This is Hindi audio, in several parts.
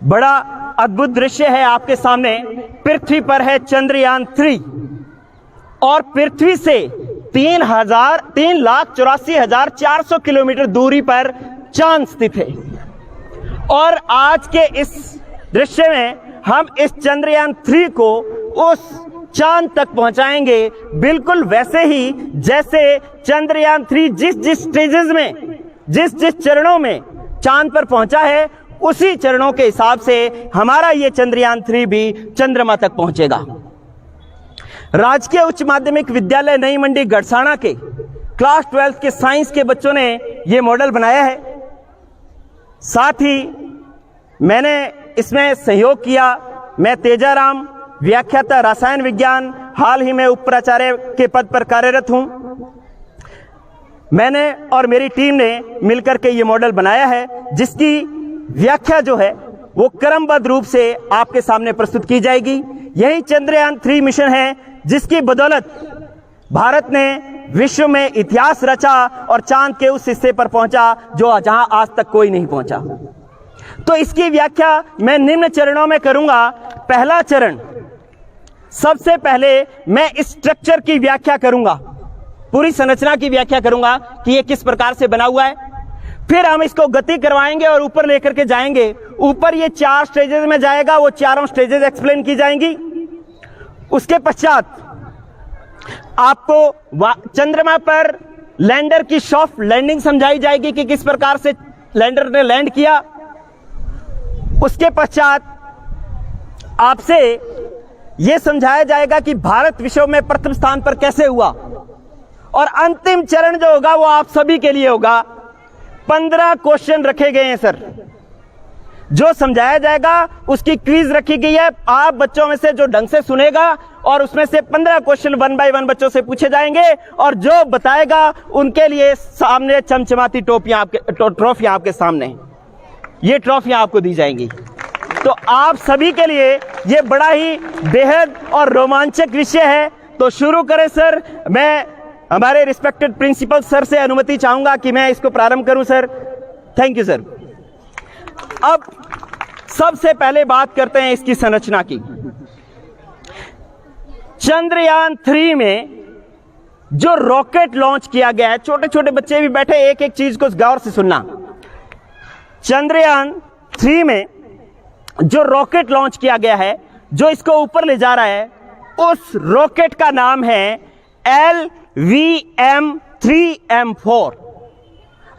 बड़ा अद्भुत दृश्य है आपके सामने। पृथ्वी पर है चंद्रयान 3 और पृथ्वी से 3,84,400 किलोमीटर दूरी पर चांद स्थित है। और आज के इस दृश्य में हम इस चंद्रयान 3 को उस चांद तक पहुंचाएंगे, बिल्कुल वैसे ही जैसे चंद्रयान 3 जिस स्टेजेस में, जिस चरणों में चांद पर पहुंचा है, उसी चरणों के हिसाब से हमारा ये चंद्रयान 3 भी चंद्रमा तक पहुंचेगा। राजकीय उच्च माध्यमिक विद्यालय नई मंडी गड़साना के क्लास 12 के साइंस के बच्चों ने ये मॉडल बनाया है। साथ ही मैंने इसमें सहयोग किया। मैं तेजाराम, व्याख्याता रसायन विज्ञान, हाल ही में उप प्राचार्य के पद पर कार्यरत हूं। मैंने और मेरी टीम ने मिलकर के ये मॉडल बनाया है, जिसकी व्याख्या जो है वो क्रमबद्ध रूप से आपके सामने प्रस्तुत की जाएगी। यही चंद्रयान 3 मिशन है जिसकी बदौलत भारत ने विश्व में इतिहास रचा और चांद के उस हिस्से पर पहुंचा जो जहां आज तक कोई नहीं पहुंचा। तो इसकी व्याख्या मैं निम्न चरणों में करूंगा। पहला चरण, सबसे पहले मैं इस स्ट्रक्चर की व्याख्या करूंगा, पूरी संरचना की व्याख्या करूंगा कि यह किस प्रकार से बना हुआ है। फिर हम इसको गति करवाएंगे और ऊपर लेकर के जाएंगे। ऊपर ये 4 स्टेजेस में जाएगा, वो चारों स्टेजेस एक्सप्लेन की जाएंगी। उसके पश्चात आपको चंद्रमा पर लैंडर की सॉफ्ट लैंडिंग समझाई जाएगी कि किस प्रकार से लैंडर ने लैंड किया। उसके पश्चात आपसे यह समझाया जाएगा कि भारत विश्व में प्रथम स्थान पर कैसे हुआ। और अंतिम चरण जो होगा वो आप सभी के लिए होगा। 15 क्वेश्चन रखे गए हैं सर, जो समझाया जाएगा उसकी क्विज रखी गई है। आप बच्चों में से जो ढंग से सुनेगा और उसमें से 15 क्वेश्चन 1 बाय 1 बच्चों से पूछे जाएंगे और जो बताएगा उनके लिए सामने चमचमाती ट्रॉफियां आपके सामने, ये ट्रॉफियां आपको दी जाएंगी। तो आप सभी के लिए ये बड़ा ही बेहद और रोमांचक विषय है। तो शुरू करें सर। मैं हमारे रिस्पेक्टेड प्रिंसिपल सर से अनुमति चाहूंगा कि मैं इसको प्रारंभ करूं सर। Thank you sir. अब सबसे पहले बात करते हैं इसकी संरचना की। चंद्रयान 3 में जो रॉकेट लॉन्च किया गया है, छोटे छोटे बच्चे भी बैठे, एक एक चीज को गौर से सुनना। चंद्रयान 3 में जो रॉकेट लॉन्च किया गया है, जो इसको ऊपर ले जा रहा है, उस रॉकेट का नाम है LVM-3M4।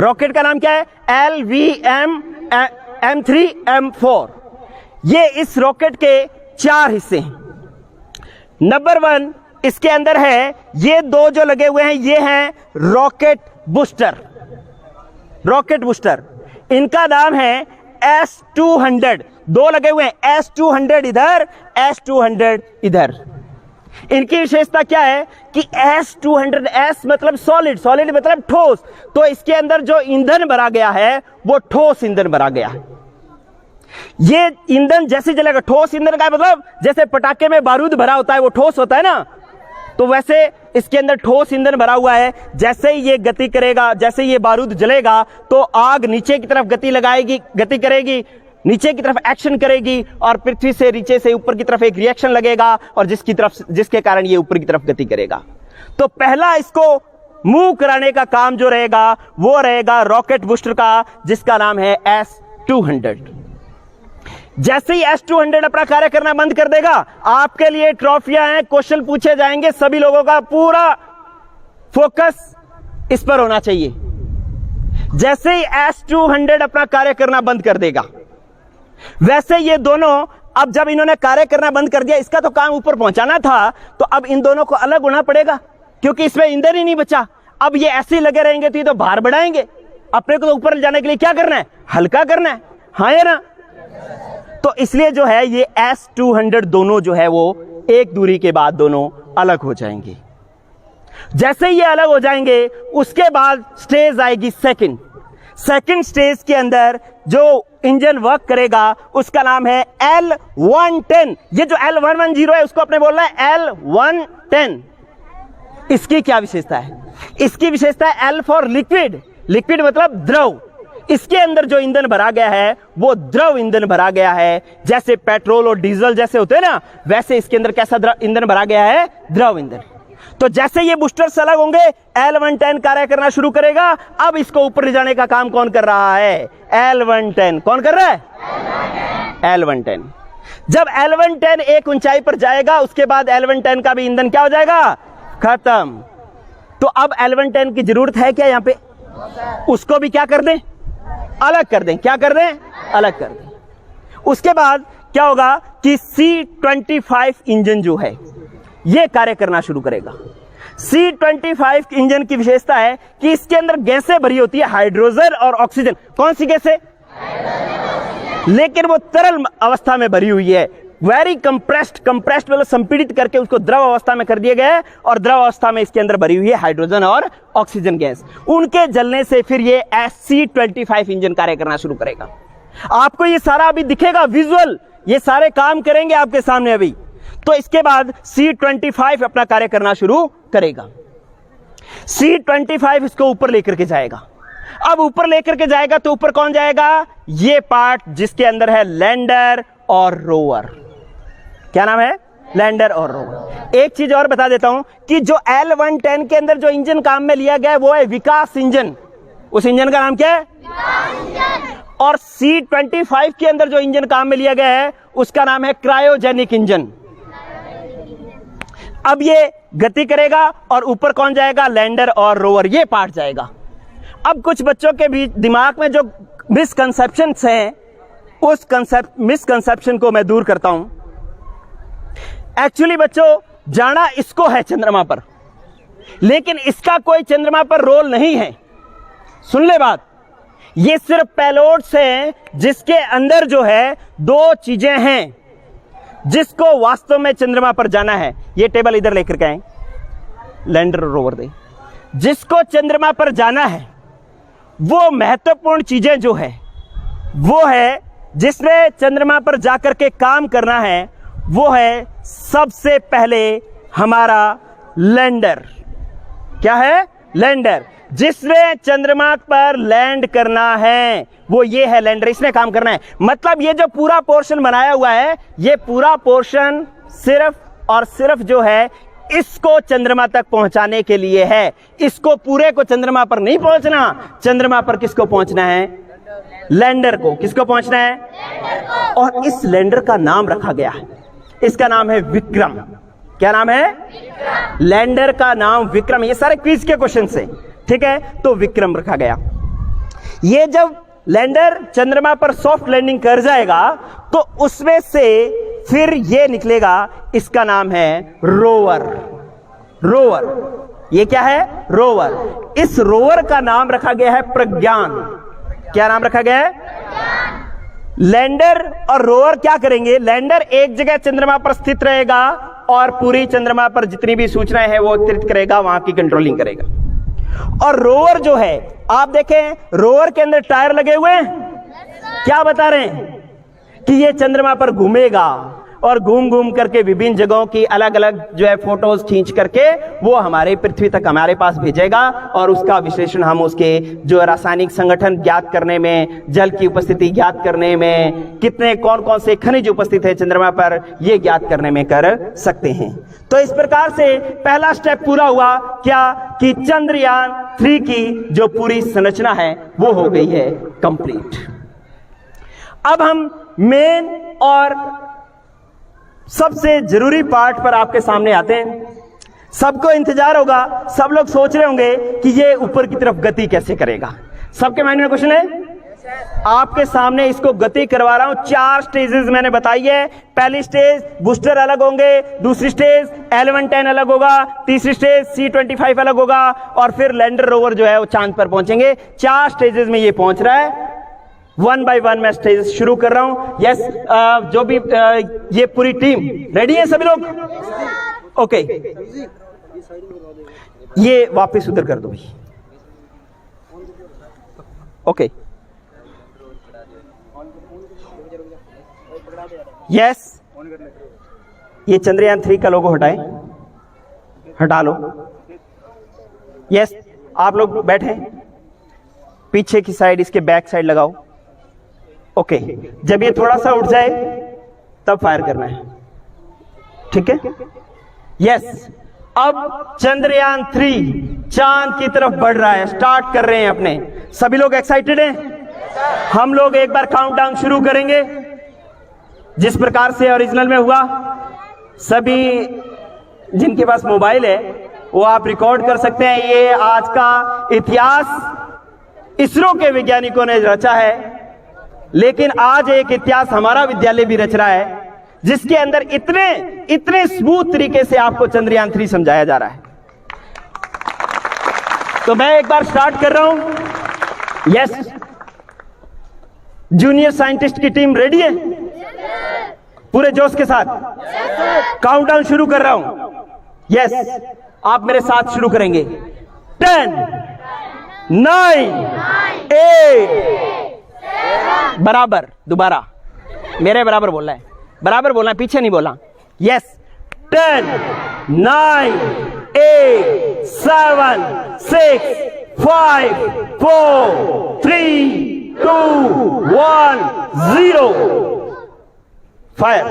रॉकेट का नाम क्या है? LVM-3M4। ये इस रॉकेट के 4 हिस्से हैं। नंबर 1 इसके अंदर है, ये 2 जो लगे हुए हैं ये हैं रॉकेट बूस्टर। रॉकेट बूस्टर, इनका नाम है S200। 2 लगे हुए हैं, S200 इधर, S200 इधर। इनकी विशेषता क्या है कि S200, S मतलब सॉलिड, सॉलिड मतलब ठोस, तो इसके अंदर जो ईंधन भरा गया है वो ठोस ईंधन भरा गया है। ये ईंधन जैसे जलेगा, ठोस ईंधन का मतलब जैसे पटाखे में बारूद भरा होता है वो ठोस होता है ना, तो वैसे इसके अंदर ठोस ईंधन भरा हुआ है। जैसे ही ये गति करेगा, जैसे ये बारूद जलेगा तो आग नीचे की तरफ गति करेगी, नीचे की तरफ एक्शन करेगी और पृथ्वी से नीचे से ऊपर की तरफ एक रिएक्शन लगेगा और जिसके कारण ये ऊपर की तरफ गति करेगा। तो पहला इसको मूव कराने का काम जो रहेगा वो रहेगा रॉकेट बूस्टर का, जिसका नाम है S200। जैसे ही S200 अपना कार्य करना बंद कर देगा, आपके लिए ट्रॉफियां हैं, क्वेश्चन पूछे जाएंगे, सभी लोगों का पूरा फोकस इस पर होना चाहिए। जैसे ही S200 अपना कार्य करना बंद कर देगा, वैसे ये दोनों, अब जब इन्होंने कार्य करना बंद कर दिया, इसका तो काम ऊपर पहुंचाना था, तो अब इन दोनों को अलग होना पड़ेगा क्योंकि इसमें ईंधन ही नहीं बचा। अब ये ऐसे ही लगे रहेंगे तो ये तो भार बढ़ाएंगे। अपने को तो ऊपर जाने के लिए क्या करना है? हल्का करना है, हाँ या ना? तो इसलिए जो है ये S200 दोनों जो है वो एक दूरी के बाद दोनों अलग हो जाएंगे। जैसे ये अलग हो जाएंगे उसके बाद स्टेज आएगी सेकंड स्टेज के अंदर जो इंजन वर्क करेगा उसका नाम है L110। ये जो L110 है उसको अपने बोलना है L110। इसकी क्या विशेषता है? इसकी विशेषता है L फॉर लिक्विड, लिक्विड मतलब द्रव। इसके अंदर जो ईंधन भरा गया है वो द्रव ईंधन भरा गया है। जैसे पेट्रोल और डीजल जैसे होते हैं ना, वैसे इसके अंदर कैसा ईंधन भरा गया है? द्रव ईंधन। तो जैसे ये बूस्टर्स अलग होंगे, L110 कार्य करना शुरू करेगा। अब इसको ऊपर ले जाने का काम कौन कर रहा है? L110। कौन कर रहा है? L110। जब L110 एक ऊंचाई पर जाएगा, उसके बाद L110 का भी ईंधन क्या हो जाएगा? खत्म। तो अब L110 की जरूरत है क्या? यहां पे उसको भी क्या कर दें? अलग कर दें। क्या कर दें? अलग कर दें। उसके बाद क्या होगा कि C25 इंजन जो है ये कार्य करना शुरू करेगा। C25 इंजन की विशेषता है कि इसके अंदर गैसें भरी होती है, हाइड्रोजन और ऑक्सीजन। कौन सी गैसें? लेकिन वो तरल अवस्था में भरी हुई है। वेरी कंप्रेस्ड मतलब संपीड़ित करके उसको द्रव अवस्था में कर दिया गया है, और द्रव अवस्था में इसके अंदर भरी हुई है हाइड्रोजन और ऑक्सीजन गैस। उनके जलने से फिर ये C25 इंजन कार्य करना शुरू करेगा। आपको ये सारा अभी दिखेगा विजुअल, ये सारे काम करेंगे आपके सामने अभी। तो इसके बाद C25 अपना कार्य करना शुरू करेगा। C25 इसको ऊपर लेकर के जाएगा। अब ऊपर लेकर के जाएगा तो ऊपर कौन जाएगा? ये पार्ट जिसके अंदर है लैंडर और रोवर। क्या नाम है? लैंडर और रोवर। एक चीज और बता देता हूं कि जो L110 के अंदर जो इंजन काम में लिया गया है वो है विकास इंजन। उस इंजन का नाम क्या है? और C25 के अंदर जो इंजन काम में लिया गया है उसका नाम है क्रायोजेनिक इंजन। अब ये गति करेगा और ऊपर कौन जाएगा? लैंडर और रोवर, ये पार्ट जाएगा। अब कुछ बच्चों के भी दिमाग में जो मिसकंसेप्शंस हैं, उस मिसकंसेप्शन को मैं दूर करता हूं। एक्चुअली बच्चों, जाना इसको है चंद्रमा पर, लेकिन इसका कोई चंद्रमा पर रोल नहीं है। सुन ले बात, ये सिर्फ पेलोड्स हैं जिसके अंदर जो है दो चीजें हैं जिसको वास्तव में चंद्रमा पर जाना है। ये टेबल इधर लेकर के आए, लैंडर रोवर दे। जिसको चंद्रमा पर जाना है वो महत्वपूर्ण चीजें जो है वो है, जिसमें चंद्रमा पर जाकर के काम करना है, वो है सबसे पहले हमारा लैंडर। क्या है? लैंडर। जिसमें चंद्रमा पर लैंड करना है वो ये है लैंडर, इसमें काम करना है। मतलब ये जो पूरा पोर्शन बनाया हुआ है, ये पूरा पोर्शन सिर्फ और सिर्फ जो है इसको चंद्रमा तक पहुंचाने के लिए है। इसको पूरे को चंद्रमा पर नहीं पहुंचना। चंद्रमा पर किसको पहुंचना है? लैंडर को। किसको पहुंचना है? लैंडर को। और इस लैंडर का नाम रखा गया है, इसका नाम है विक्रम। क्या नाम है? विक्रम। लैंडर का नाम विक्रम। ये सारे क्विज के क्वेश्चन से, ठीक है? तो विक्रम रखा गया। ये जब लैंडर चंद्रमा पर सॉफ्ट लैंडिंग कर जाएगा तो उसमें से फिर ये निकलेगा, इसका नाम है रोवर। रोवर, ये क्या है? रोवर। इस रोवर का नाम रखा गया है प्रज्ञान। क्या नाम रखा गया है? लैंडर और रोवर क्या करेंगे? लैंडर एक जगह चंद्रमा पर स्थित रहेगा और पूरी चंद्रमा पर जितनी भी सूचनाएं हैं वो एकत्रित करेगा, वहां की कंट्रोलिंग करेगा। और रोवर जो है, आप देखें रोवर के अंदर टायर लगे हुए हैं। क्या बता रहे हैं? कि ये चंद्रमा पर घूमेगा और घूम घूम करके विभिन्न जगहों की अलग अलग जो है फोटोज खींच करके वो हमारे पृथ्वी तक हमारे पास भेजेगा, और उसका विश्लेषण हम उसके जो रासायनिक संगठन ज्ञात करने में, जल की उपस्थिति ज्ञात करने में, कितने कौन कौन से खनिज उपस्थित है चंद्रमा पर, ये ज्ञात करने में कर सकते हैं। तो इस प्रकार से पहला स्टेप पूरा हुआ। क्या? कि चंद्रयान 3 की जो पूरी संरचना है वो हो गई है कंप्लीट। अब हम मेन और सबसे जरूरी पार्ट पर आपके सामने आते हैं। सबको इंतजार होगा, सब लोग सोच रहे होंगे कि ये ऊपर की तरफ गति कैसे करेगा। सबके माइंड में क्वेश्चन है? आपके सामने इसको गति करवा रहा हूं। 4 स्टेजेस मैंने बताई है। पहली स्टेज बूस्टर अलग होंगे, दूसरी स्टेज L110 अलग होगा, तीसरी स्टेज C25 अलग होगा, और फिर लैंडर रोवर जो है वो चांद पर पहुंचेंगे। 4 स्टेजेस में ये पहुंच रहा है। 1 बाय 1 मैं स्टेज शुरू कर रहा हूं। यस, जो भी ये पूरी टीम रेडी है सभी लोग? ओके, ये वापस उधर कर दो भाई। ओके, यस, ये चंद्रयान 3 का लोगो हटाएं, हटा लो। यस, आप लोग बैठे। पीछे की साइड, इसके बैक साइड लगाओ। ओके, जब ये थोड़ा सा उठ जाए तब फायर करना है, ठीक है? यस। अब चंद्रयान 3 चांद की तरफ बढ़ रहा है, स्टार्ट कर रहे हैं अपने। सभी लोग एक्साइटेड हैं? हम लोग एक बार काउंटडाउन शुरू करेंगे जिस प्रकार से ओरिजिनल में हुआ। सभी जिनके पास मोबाइल है वो आप रिकॉर्ड कर सकते हैं। ये आज का इतिहास इसरो के वैज्ञानिकों ने रचा है, लेकिन आज एक इतिहास हमारा विद्यालय भी रच रहा है जिसके अंदर इतने स्मूथ तरीके से आपको चंद्रयान 3 समझाया जा रहा है। तो मैं एक बार स्टार्ट कर रहा हूं। यस, जूनियर साइंटिस्ट की टीम रेडी है? पूरे जोश के साथ काउंटडाउन शुरू कर रहा हूं। यस, आप मेरे साथ शुरू करेंगे। 10, 9, 8, बराबर, दोबारा मेरे बराबर बोलना है, बराबर बोलना है, पीछे नहीं बोलना। Yes, 10, 9, 8, 7, 6, 5, 4, 3, 2, 1, 0, fire.